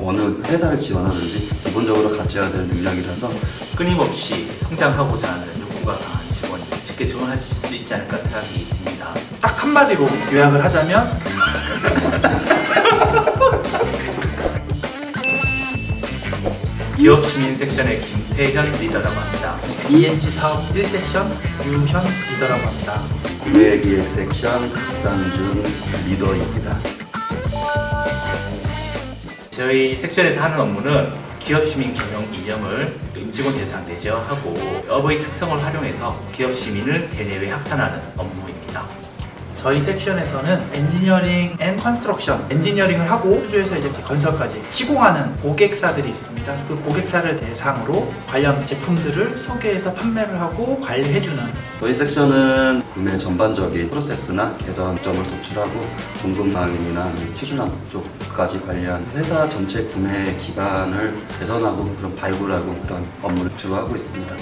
어느 회사를 지원하든지 기본적으로 가져야 될 능력이라서 끊임없이 성장하고자 하는 욕구가 강한 직원이 쉽게 적응하실 수 있지 않을까 생각이 듭니다. 딱 한마디로 요약을 하자면 기업 시민 섹션의 김태현 리더라고 합니다. ENC 사업 1섹션 유현 리더라고 합니다. 구매기획 섹션 박상준 리더입니다. 저희 섹션에서 하는 업무는 기업 시민 경영 이념을 임직원 대상 내재화하고 업의 특성을 활용해서 기업 시민을 대내외 확산하는 업무입니다. 저희 섹션에서는 엔지니어링 앤 컨스트럭션, 엔지니어링을 하고 수주에서 이제 건설까지 시공하는 고객사들이 있습니다. 그 고객사를 대상으로 관련 제품들을 소개해서 판매를 하고 관리해주는 저희 섹션은 구매 전반적인 프로세스나 개선점을 도출하고 공급망이나 표준화 쪽까지 관련 회사 전체 구매 기반을 개선하고 그런 발굴하고 그런 업무를 주로 하고 있습니다.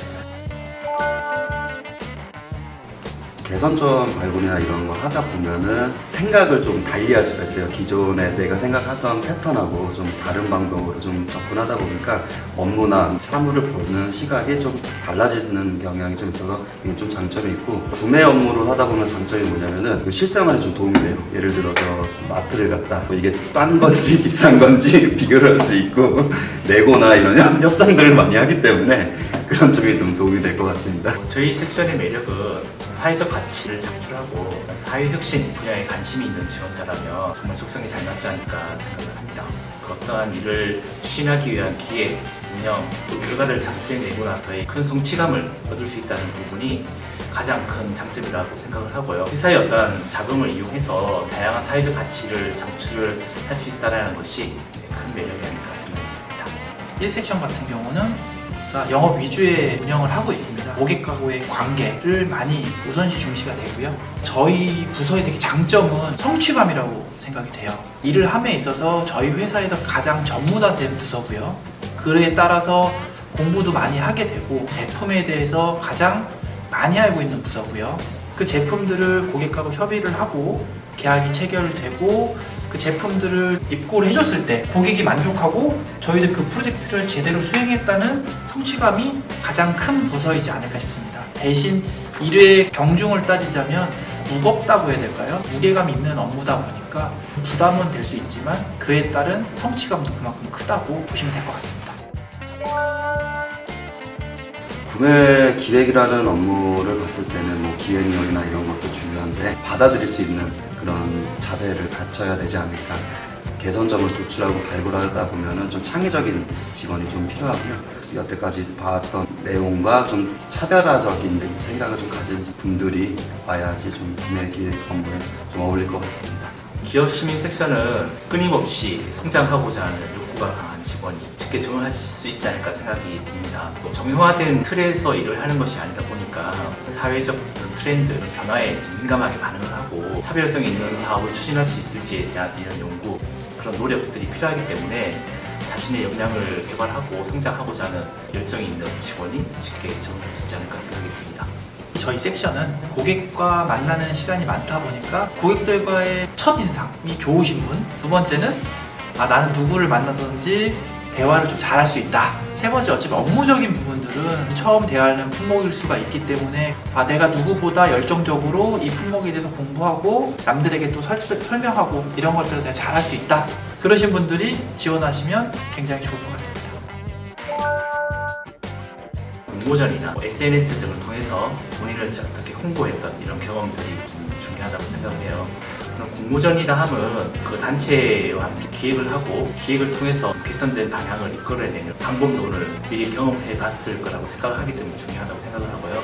개선점 발굴이나 이런 걸 하다 보면은 생각을 좀 달리 할 수가 있어요. 기존에 내가 생각하던 패턴하고 좀 다른 방법으로 좀 접근하다 보니까 업무나 사물을 보는 시각이 좀 달라지는 경향이 좀 있어서 이게 좀 장점이 있고, 구매 업무를 하다 보면 장점이 뭐냐면은 그 실생활에 좀 도움이 돼요. 예를 들어서 마트를 갔다 뭐 이게 싼 건지 비싼 건지 비교를 할 수 있고 내고나 이런 협상들을 많이 하기 때문에 그런 점이 좀 도움이 될 것 같습니다. 저희 섹션의 매력은 사회적 가치를 창출하고 사회혁신 분야에 관심이 있는 지원자라면 정말 적성에 잘 맞지 않을까 생각을 합니다. 그 어떠한 일을 추진하기 위한 기획, 운영, 또 결과를 작성해내고 나서의 큰 성취감을 얻을 수 있다는 부분이 가장 큰 장점이라고 생각을 하고요. 회사의 어떤 자금을 이용해서 다양한 사회적 가치를 창출을 할 수 있다는 것이 큰 매력이 아닐까 생각합니다. 1섹션 같은 경우는 영업 위주의 운영을 하고 있습니다. 고객과의 관계를 많이 우선시 중시가 되고요. 저희 부서의 되게 장점은 성취감이라고 생각이 돼요. 일을 함에 있어서 저희 회사에서 가장 전문화된 부서고요. 그에 따라서 공부도 많이 하게 되고 제품에 대해서 가장 많이 알고 있는 부서고요. 그 제품들을 고객하고 협의를 하고 계약이 체결되고 그 제품들을 입고를 해줬을 때 고객이 만족하고 저희들 그 프로젝트를 제대로 수행했다는 성취감이 가장 큰 부서이지 않을까 싶습니다. 대신 일의 경중을 따지자면 무겁다고 해야 될까요? 무게감 있는 업무다 보니까 부담은 될 수 있지만 그에 따른 성취감도 그만큼 크다고 보시면 될 것 같습니다. 구매 기획이라는 업무를 봤을 때는 뭐 기획력이나 이런 것도 중요한데 받아들일 수 있는 그런 자세를 갖춰야 되지 않을까. 개선점을 도출하고 발굴하다 보면은 좀 창의적인 직원이 좀 필요하고요. 여태까지 봐왔던 내용과 좀 차별화적인 생각을 좀 가진 분들이 와야지 좀 구매 기획 업무에 좀 어울릴 것 같습니다. 기업 시민 섹션은 끊임없이 성장하고자 하는 욕구가 강한 직원이 쉽게 적응할 수 있지 않을까 생각이 듭니다. 또 정형화된 틀에서 일을 하는 것이 아니다 보니까 사회적 트렌드, 변화에 좀 민감하게 반응을 하고 차별성 있는 사업을 추진할 수 있을지에 대한 이런 연구, 그런 노력들이 필요하기 때문에 자신의 역량을 개발하고 성장하고자 하는 열정이 있는 직원이 쉽게 적응할 수 있지 않을까 생각이 듭니다. 저희 섹션은 고객과 만나는 시간이 많다 보니까 고객들과의 첫인상이 좋으신 분, 두 번째는 나는 누구를 만나든지 대화를 좀 잘할 수 있다. 세 번째, 어차피 업무적인 부분들은 처음 대하는 품목일 수가 있기 때문에 내가 누구보다 열정적으로 이 품목에 대해서 공부하고 남들에게 또 설명하고 이런 것들을 내가 잘할 수 있다. 그러신 분들이 지원하시면 굉장히 좋을 것 같습니다. 공모전이나 SNS 등을 통해서 본인을 어떻게 홍보했던 이런 경험들이 좀 중요하다고 생각을 해요. 그럼 공모전이라 하면 그 단체와 함께 기획을 하고 기획을 통해서 개선된 방향을 이끌어내는 방법론을 미리 경험해 봤을 거라고 생각을 하기 때문에 중요하다고 생각을 하고요.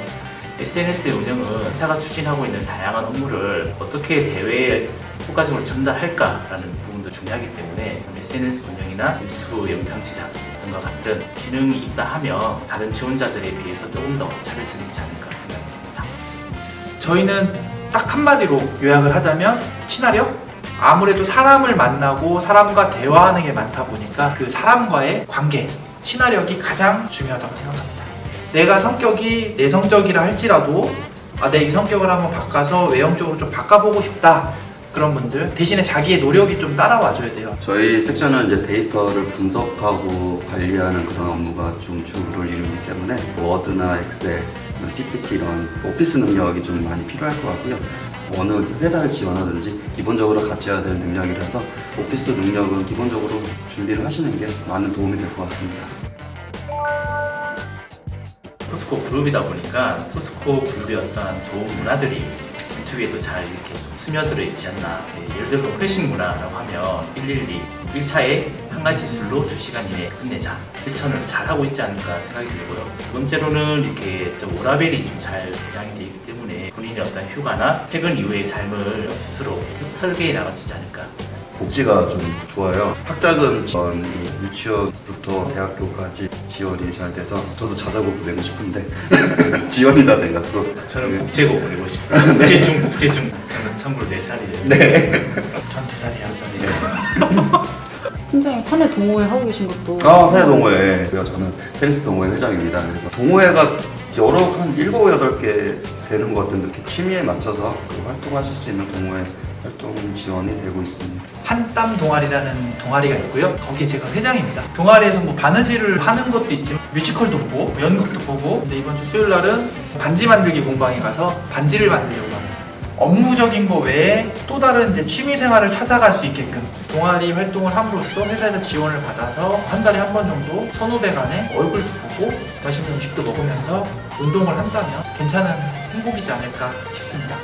SNS의 운영은 회사가 추진하고 있는 다양한 업무를 어떻게 대외에 효과적으로 전달할까라는 부분도 중요하기 때문에 SNS 운영이나 유튜브 영상 제작 등과 같은 기능이 있다 하면 다른 지원자들에 비해서 조금 더 차별성이 있지 않을까 생각이 듭니다. 저희는 딱 한마디로 요약을 하자면 친화력? 아무래도 사람을 만나고 사람과 대화하는 게 많다 보니까 그 사람과의 관계, 친화력이 가장 중요하다고 생각합니다. 내가 성격이 내성적이라 할지라도 내 이 성격을 한번 바꿔서 외형적으로 좀 바꿔보고 싶다. 그런 분들 대신에 자기의 노력이 좀 따라와줘야 돼요. 저희 섹션은 이제 데이터를 분석하고 관리하는 그런 업무가 좀 주를 이루기 때문에 워드나 엑셀, PPT 이런 오피스 능력이 좀 많이 필요할 것 같고요. 어느 회사를 지원하든지 기본적으로 갖춰야 될 능력이라서 오피스 능력은 기본적으로 준비를 하시는 게 많은 도움이 될 것 같습니다. 포스코 그룹이다 보니까 포스코 그룹의 어떤 좋은 문화들이 유튜브에도 잘 이렇게 좀 스며들어 있지 않나. 예를 들어서 회식 문화라고 하면 112, 1차에 한 가지 기술로 2시간 이내에 끝내자. 실천을 잘 하고 있지 않을까 생각이 들고요. 두 번째로는 이렇게 좀 오라벨이 좀 잘 배장이 되어 있기 때문에 본인의 어떤 휴가나 퇴근 이후의 삶을 스스로 설계해 나갈 수 있지 않을까. 복지가 좀 좋아요. 학자금 지원, 유치원부터 대학교까지 지원이 잘 돼서 저도 자사고 내고 싶은데 지원이 다 돼가지고 저는 국제고 보내고 싶어요. 국제중, 국제중. 저는 참고로 4살이에요. 네. 전 2살이야. 팀장님 사내 동호회 하고 계신 것도 사회 동호회. 저는 테니스 동호회 회장입니다. 그래서 동호회가 여러 한 7, 8개 되는 것 같은데 이렇게 취미에 맞춰서 그 활동하실 수 있는 동호회 활동 지원이 되고 있습니다. 한땀 동아리라는 동아리가 있고요. 거기에 제가 회장입니다. 동아리에서 뭐 바느질을 하는 것도 있지만 뮤지컬도 보고 연극도 보고, 근데 이번 주 수요일 날은 반지 만들기 공방에 가서 반지를 만들려고 합니다. 업무적인 거 외에 또 다른 이제 취미 생활을 찾아갈 수 있게끔 동아리 활동을 함으로써 회사에서 지원을 받아서 한 달에 한 번 정도 선후배 간에 얼굴도 보고 맛있는 음식도 먹으면서 운동을 한다면 괜찮은 행복이지 않을까 싶습니다.